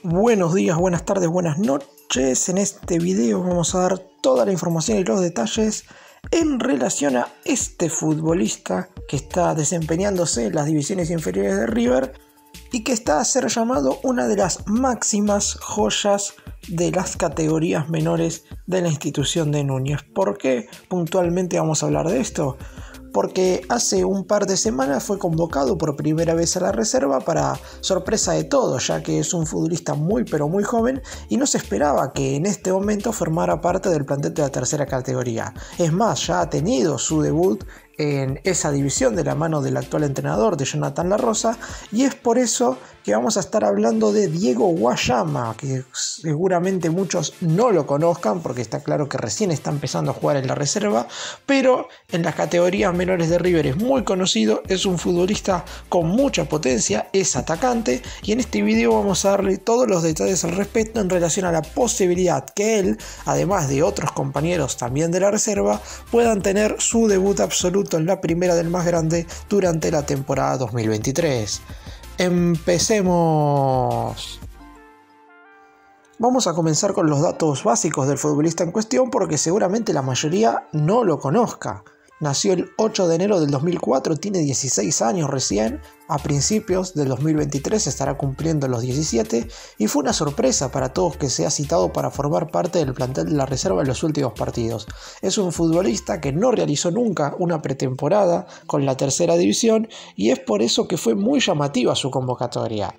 Buenos días, buenas tardes, buenas noches. En este video vamos a dar toda la información y los detalles en relación a este futbolista que está desempeñándose en las divisiones inferiores de River y que está a ser llamado una de las máximas joyas de las categorías menores de la institución de Núñez. ¿Por qué puntualmente vamos a hablar de esto? Porque hace un par de semanas fue convocado por primera vez a la reserva para sorpresa de todos, ya que es un futbolista muy joven y no se esperaba que en este momento formara parte del plantel de la tercera categoría. Es más, ya ha tenido su debut en esa división de la mano del actual entrenador de Jonathan La Rosa, y es por eso que vamos a estar hablando de Diego Guayama, que seguramente muchos no lo conozcan porque está claro que recién está empezando a jugar en la reserva, pero en las categorías menores de River es muy conocido, es un futbolista con mucha potencia, es atacante, y en este video vamos a darle todos los detalles al respecto en relación a la posibilidad que él, además de otros compañeros también de la reserva, puedan tener su debut absoluto en la primera del más grande durante la temporada 2023. Empecemos. Vamos a comenzar con los datos básicos del futbolista en cuestión porque seguramente la mayoría no lo conozca. Nació el 8 de enero del 2004, tiene 16 años recién, a principios del 2023 estará cumpliendo los 17 y fue una sorpresa para todos que sea citado para formar parte del plantel de la reserva en los últimos partidos. Es un futbolista que no realizó nunca una pretemporada con la tercera división y es por eso que fue muy llamativa su convocatoria.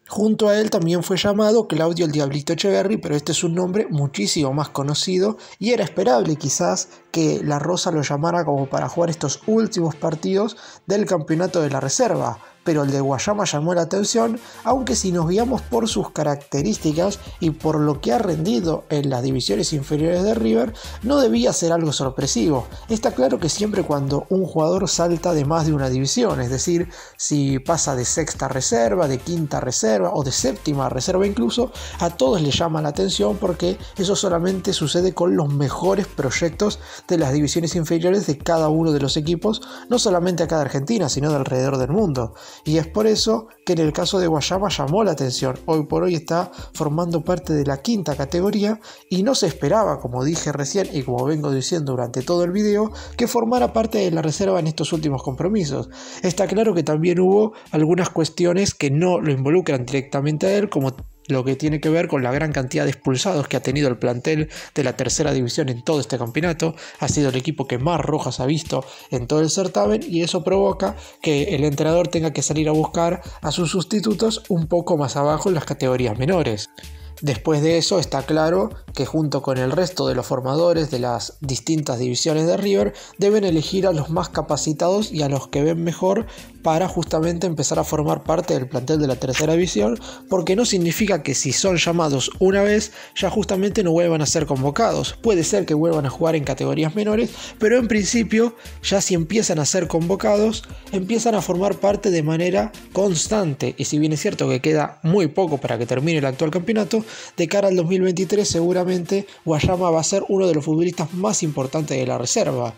Junto a él también fue llamado Claudio el Diablito Echeverri, pero este es un nombre muchísimo más conocido y era esperable quizás que La Rosa lo llamara como para jugar estos últimos partidos del campeonato de la reserva. Pero el de Guayama llamó la atención, aunque si nos guiamos por sus características y por lo que ha rendido en las divisiones inferiores de River, no debía ser algo sorpresivo. Está claro que siempre cuando un jugador salta de más de una división, es decir, si pasa de sexta reserva, de quinta reserva o de séptima reserva incluso, a todos les llama la atención porque eso solamente sucede con los mejores proyectos de las divisiones inferiores de cada uno de los equipos, no solamente acá de Argentina, sino de alrededor del mundo. Y es por eso que en el caso de Guayama llamó la atención. Hoy por hoy está formando parte de la quinta categoría y no se esperaba, como dije recién y como vengo diciendo durante todo el video, que formara parte de la reserva en estos últimos compromisos. Está claro que también hubo algunas cuestiones que no lo involucran directamente a él, como lo que tiene que ver con la gran cantidad de expulsados que ha tenido el plantel de la tercera división en todo este campeonato. Ha sido el equipo que más rojas ha visto en todo el certamen y eso provoca que el entrenador tenga que salir a buscar a sus sustitutos un poco más abajo en las categorías menores. Después de eso está claro que junto con el resto de los formadores de las distintas divisiones de River deben elegir a los más capacitados y a los que ven mejor para justamente empezar a formar parte del plantel de la tercera división, porque no significa que si son llamados una vez ya justamente no vuelvan a ser convocados. Puede ser que vuelvan a jugar en categorías menores, pero en principio ya si empiezan a ser convocados empiezan a formar parte de manera constante, y si bien es cierto que queda muy poco para que termine el actual campeonato, de cara al 2023 seguramente Guayama va a ser uno de los futbolistas más importantes de la reserva.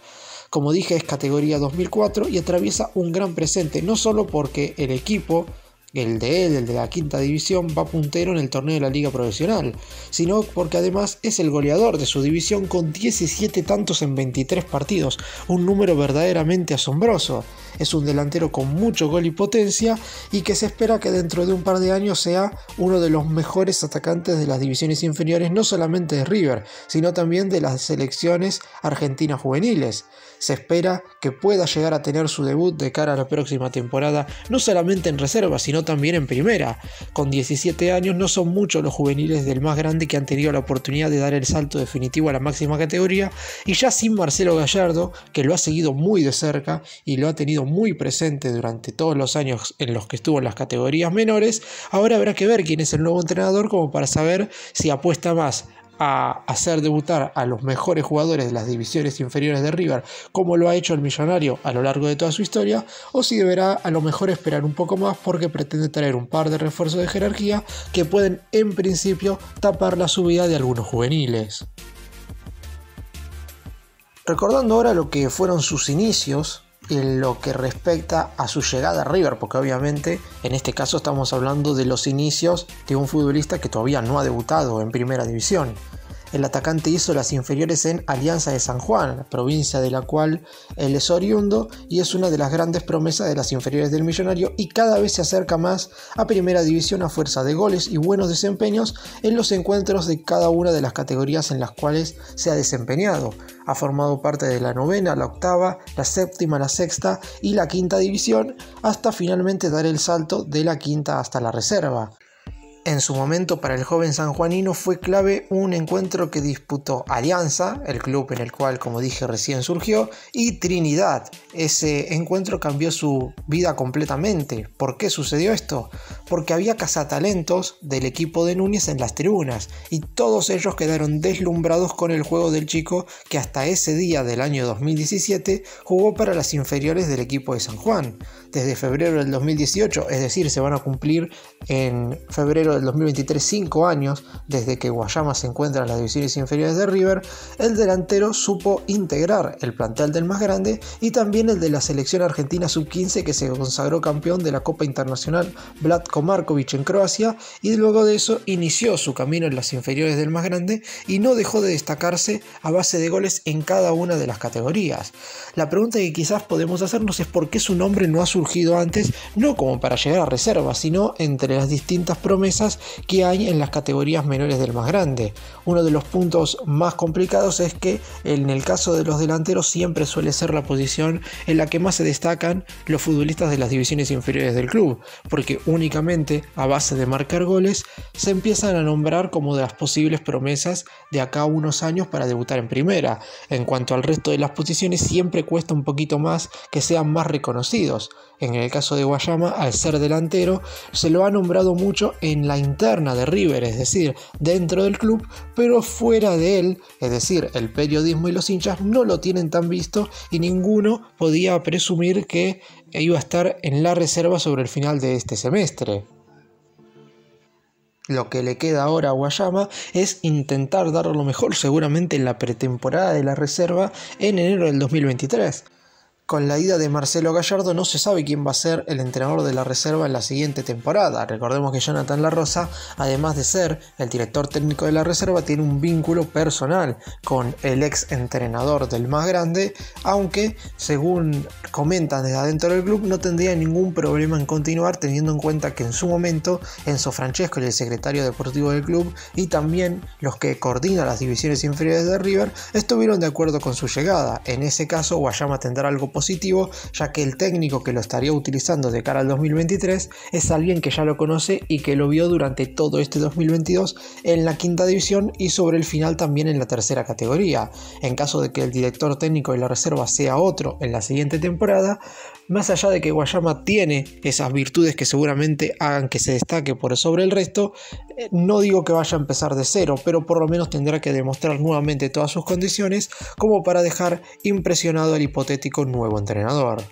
Como dije, es categoría 2004 y atraviesa un gran presente, no solo porque el equipo, el de la quinta división, va puntero en el torneo de la liga profesional, sino porque además es el goleador de su división con 17 tantos en 23 partidos, un número verdaderamente asombroso. Es un delantero con mucho gol y potencia y que se espera que dentro de un par de años sea uno de los mejores atacantes de las divisiones inferiores, no solamente de River, sino también de las selecciones argentinas juveniles. Se espera que pueda llegar a tener su debut de cara a la próxima temporada, no solamente en reserva, sino también en primera. Con 17 años no son muchos los juveniles del más grande que han tenido la oportunidad de dar el salto definitivo a la máxima categoría, y ya sin Marcelo Gallardo, que lo ha seguido muy de cerca y lo ha tenido muy presente durante todos los años en los que estuvo en las categorías menores, ahora habrá que ver quién es el nuevo entrenador como para saber si apuesta más a hacer debutar a los mejores jugadores de las divisiones inferiores de River, como lo ha hecho el Millonario a lo largo de toda su historia, o si deberá a lo mejor esperar un poco más porque pretende traer un par de refuerzos de jerarquía que pueden en principio tapar la subida de algunos juveniles. Recordando ahora lo que fueron sus inicios en lo que respecta a su llegada a River, porque obviamente en este caso estamos hablando de los inicios de un futbolista que todavía no ha debutado en primera división. El atacante hizo las inferiores en Alianza de San Juan, provincia de la cual él es oriundo, y es una de las grandes promesas de las inferiores del Millonario, y cada vez se acerca más a primera división a fuerza de goles y buenos desempeños en los encuentros de cada una de las categorías en las cuales se ha desempeñado. Ha formado parte de la novena, la octava, la séptima, la sexta y la quinta división, hasta finalmente dar el salto de la quinta hasta la reserva. En su momento, para el joven sanjuanino fue clave un encuentro que disputó Alianza, el club en el cual, como dije, recién surgió, y Trinidad. Ese encuentro cambió su vida completamente. ¿Por qué sucedió esto? Porque había cazatalentos del equipo de Núñez en las tribunas, y todos ellos quedaron deslumbrados con el juego del chico, que hasta ese día del año 2017 jugó para las inferiores del equipo de San Juan. Desde febrero del 2018, es decir, se van a cumplir en febrero del 2023 5 años desde que Guayama se encuentra en las divisiones inferiores de River, el delantero supo integrar el plantel del más grande y también el de la selección argentina sub-15, que se consagró campeón de la Copa Internacional Vlatko Markovic en Croacia, y luego de eso inició su camino en las inferiores del más grande y no dejó de destacarse a base de goles en cada una de las categorías. La pregunta que quizás podemos hacernos es por qué su nombre no ha surgido antes, no como para llegar a reserva, sino entre las distintas promesas que hay en las categorías menores del más grande. Uno de los puntos más complicados es que en el caso de los delanteros siempre suele ser la posición en la que más se destacan los futbolistas de las divisiones inferiores del club, porque únicamente a base de marcar goles se empiezan a nombrar como de las posibles promesas de acá a unos años para debutar en primera. En cuanto al resto de las posiciones, siempre cuesta un poquito más que sean más reconocidos. En el caso de Guayama, al ser delantero, se lo ha nombrado mucho en la interna de River, es decir, dentro del club, pero fuera de él, es decir, el periodismo y los hinchas no lo tienen tan visto y ninguno podía presumir que iba a estar en la reserva sobre el final de este semestre. Lo que le queda ahora a Guayama es intentar dar lo mejor seguramente en la pretemporada de la reserva en enero del 2023. Con la ida de Marcelo Gallardo no se sabe quién va a ser el entrenador de la reserva en la siguiente temporada. Recordemos que Jonathan La Rosa, además de ser el director técnico de la reserva, tiene un vínculo personal con el ex entrenador del más grande, aunque según comentan desde adentro del club no tendría ningún problema en continuar, teniendo en cuenta que en su momento Enzo Francesco, el secretario deportivo del club, y también los que coordinan las divisiones inferiores de River, estuvieron de acuerdo con su llegada. En ese caso, Guayama tendrá algo positivo, ya que el técnico que lo estaría utilizando de cara al 2023 es alguien que ya lo conoce y que lo vio durante todo este 2022 en la quinta división y sobre el final también en la tercera categoría. En caso de que el director técnico de la reserva sea otro en la siguiente temporada, más allá de que Guayama tiene esas virtudes que seguramente hagan que se destaque por sobre el resto, no digo que vaya a empezar de cero, pero por lo menos tendrá que demostrar nuevamente todas sus condiciones como para dejar impresionado al hipotético nuevo entrenador.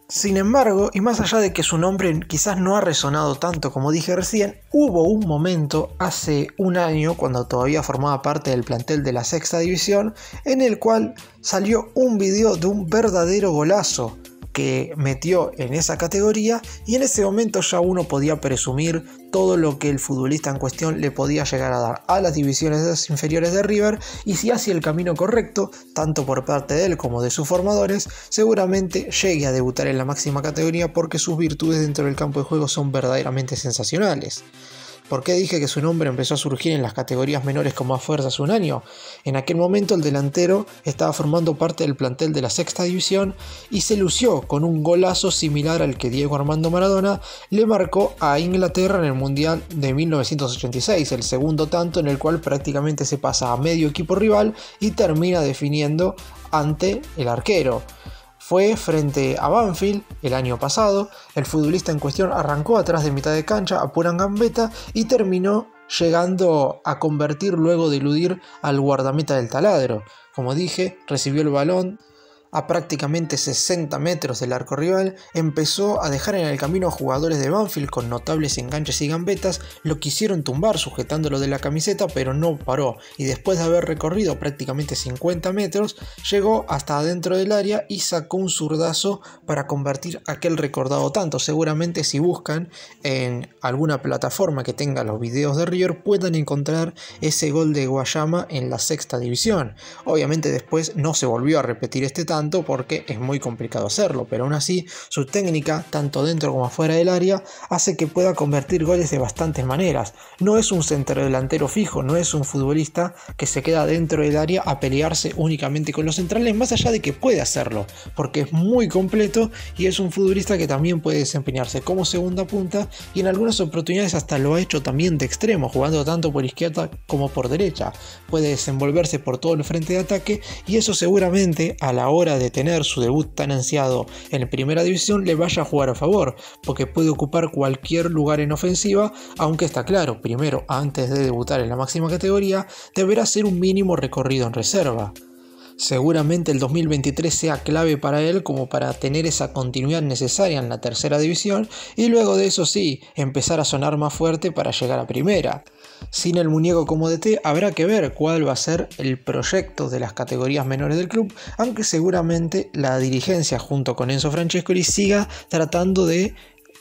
Sin embargo, y más allá de que su nombre quizás no ha resonado tanto como dije recién, hubo un momento hace un año, cuando todavía formaba parte del plantel de la sexta división, en el cual salió un video de un verdadero golazo que metió en esa categoría, y en ese momento ya uno podía presumir todo lo que el futbolista en cuestión le podía llegar a dar a las divisiones inferiores de River, y si hacía el camino correcto, tanto por parte de él como de sus formadores, seguramente llegue a debutar en la máxima categoría, porque sus virtudes dentro del campo de juego son verdaderamente sensacionales. ¿Por qué dije que su nombre empezó a surgir en las categorías menores con más fuerza hace un año? En aquel momento el delantero estaba formando parte del plantel de la sexta división y se lució con un golazo similar al que Diego Armando Maradona le marcó a Inglaterra en el Mundial de 1986, el segundo tanto en el cual prácticamente se pasa a medio equipo rival y termina definiendo ante el arquero. Fue frente a Banfield el año pasado. El futbolista en cuestión arrancó atrás de mitad de cancha a pura gambeta y terminó llegando a convertir luego de eludir al guardameta del Taladro. Como dije, recibió el balón a prácticamente 60 metros del arco rival, empezó a dejar en el camino a jugadores de Banfield con notables enganches y gambetas, lo quisieron tumbar sujetándolo de la camiseta, pero no paró, y después de haber recorrido prácticamente 50 metros, llegó hasta adentro del área y sacó un zurdazo para convertir aquel recordado tanto. Seguramente si buscan en alguna plataforma que tenga los videos de River puedan encontrar ese gol de Guayama en la sexta división. Obviamente después no se volvió a repetir este tanto porque es muy complicado hacerlo, pero aún así su técnica, tanto dentro como fuera del área, hace que pueda convertir goles de bastantes maneras. No es un centrodelantero fijo, no es un futbolista que se queda dentro del área a pelearse únicamente con los centrales, más allá de que puede hacerlo, porque es muy completo y es un futbolista que también puede desempeñarse como segunda punta y en algunas oportunidades hasta lo ha hecho también de extremo, jugando tanto por izquierda como por derecha. Puede desenvolverse por todo el frente de ataque y eso seguramente a la hora de tener su debut tan ansiado en primera división le vaya a jugar a favor, porque puede ocupar cualquier lugar en ofensiva, aunque está claro, primero antes de debutar en la máxima categoría deberá hacer un mínimo recorrido en reserva. Seguramente el 2023 sea clave para él como para tener esa continuidad necesaria en la tercera división y luego de eso sí, empezar a sonar más fuerte para llegar a primera. Sin el muñeco como DT habrá que ver cuál va a ser el proyecto de las categorías menores del club, aunque seguramente la dirigencia junto con Enzo Francescoli siga tratando de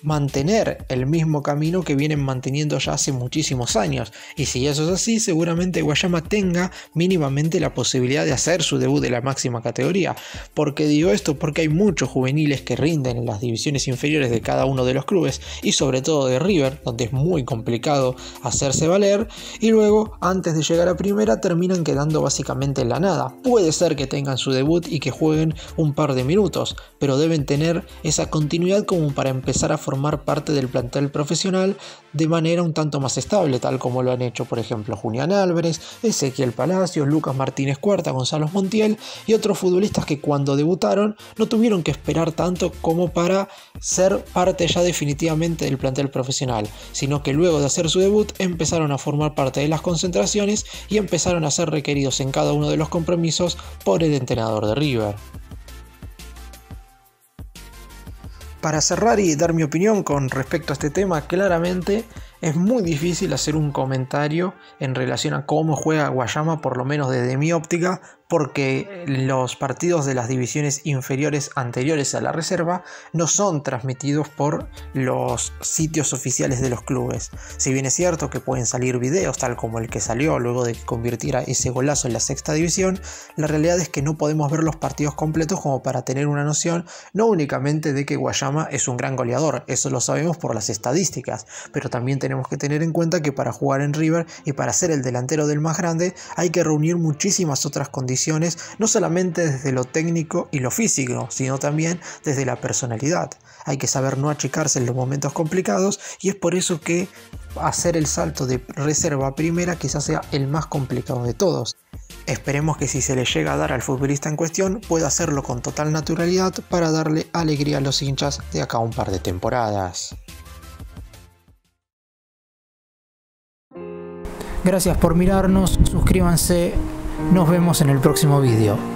mantener el mismo camino que vienen manteniendo ya hace muchísimos años, y si eso es así seguramente Guayama tenga mínimamente la posibilidad de hacer su debut de la máxima categoría. ¿Por qué digo esto? Porque hay muchos juveniles que rinden en las divisiones inferiores de cada uno de los clubes y sobre todo de River, donde es muy complicado hacerse valer, y luego antes de llegar a primera terminan quedando básicamente en la nada. Puede ser que tengan su debut y que jueguen un par de minutos, pero deben tener esa continuidad como para empezar a formar parte del plantel profesional de manera un tanto más estable, tal como lo han hecho por ejemplo Julián Álvarez, Ezequiel Palacios, Lucas Martínez Cuarta, Gonzalo Montiel y otros futbolistas que cuando debutaron no tuvieron que esperar tanto como para ser parte ya definitivamente del plantel profesional, sino que luego de hacer su debut empezaron a formar parte de las concentraciones y empezaron a ser requeridos en cada uno de los compromisos por el entrenador de River. Para cerrar y dar mi opinión con respecto a este tema, claramente es muy difícil hacer un comentario en relación a cómo juega Guayama, por lo menos desde mi óptica, porque los partidos de las divisiones inferiores anteriores a la reserva no son transmitidos por los sitios oficiales de los clubes. Si bien es cierto que pueden salir videos tal como el que salió luego de que convirtiera ese golazo en la sexta división, la realidad es que no podemos ver los partidos completos como para tener una noción no únicamente de que Guayama es un gran goleador, eso lo sabemos por las estadísticas, pero también tenemos que tener en cuenta que para jugar en River y para ser el delantero del más grande hay que reunir muchísimas otras condiciones, no solamente desde lo técnico y lo físico, sino también desde la personalidad. Hay que saber no achicarse en los momentos complicados y es por eso que hacer el salto de reserva a primera quizás sea el más complicado de todos. Esperemos que si se le llega a dar al futbolista en cuestión pueda hacerlo con total naturalidad para darle alegría a los hinchas de acá a un par de temporadas. Gracias por mirarnos, suscríbanse, nos vemos en el próximo vídeo.